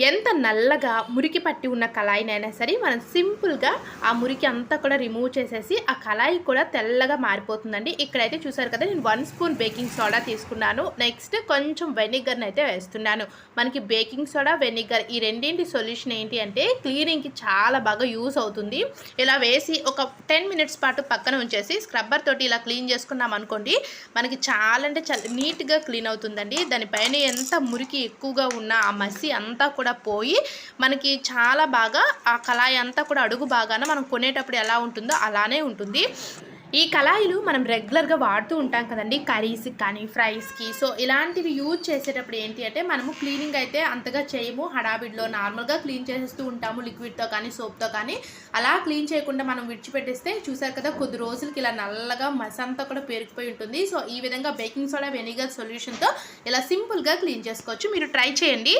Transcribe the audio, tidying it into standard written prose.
ఎంత నల్లగా మురికి పట్టి ఉన్న కళాయినైనా సరే మనం సింపుల్గా ఆ మురికి అంతా కూడా రిమూవ్ చేసేసి ఆ కళాయి కూడా తెల్లగా మారిపోతుందండి. ఇక్కడైతే చూసారు కదా, నేను 1 స్పూన్ బేకింగ్ సోడా తీసుకున్నాను. నెక్స్ట్ కొంచెం వెనిగర్ని అయితే వేస్తున్నాను. మనకి బేకింగ్ సోడా, వెనిగర్ ఈ రెండింటి సొల్యూషన్ ఏంటి అంటే క్లీనింగ్కి చాలా బాగా యూస్ అవుతుంది. ఇలా వేసి ఒక 10 మినిట్స్ పాటు పక్కన ఉంచేసి స్క్రబ్బర్ తోటి ఇలా క్లీన్ చేసుకున్నాం అనుకోండి, మనకి చాలా అంటే చాలా నీట్గా క్లీన్ అవుతుందండి. దానిపైన ఎంత మురికి ఎక్కువగా ఉన్న ఆ మసి అంతా కూడా పోయి మనకి చాలా బాగా ఆ కళాయి అంతా కూడా అడుగు బాగాన మనం కొనేటప్పుడు ఎలా ఉంటుందో అలానే ఉంటుంది. ఈ కళాయిలు మనం రెగ్యులర్గా వాడుతూ ఉంటాం కదండి, కర్రీస్కి కానీ ఫ్రైస్కి. సో ఇలాంటివి యూజ్ చేసేటప్పుడు ఏంటి అంటే మనము క్లీనింగ్ అయితే అంతగా చేయము, హడావిడిలో నార్మల్గా క్లీన్ చేసేస్తూ ఉంటాము లిక్విడ్తో కానీ సోప్తో కానీ. అలా క్లీన్ చేయకుండా మనం విడిచిపెట్టేస్తే చూసారు కదా, కొద్ది రోజులకి ఇలా నల్లగా మసి అంతా కూడా పేరుకుపోయి ఉంటుంది. సో ఈ విధంగా బేకింగ్ సోడా, వెనిగర్ సొల్యూషన్తో ఇలా సింపుల్గా క్లీన్ చేసుకోవచ్చు. మీరు ట్రై చేయండి.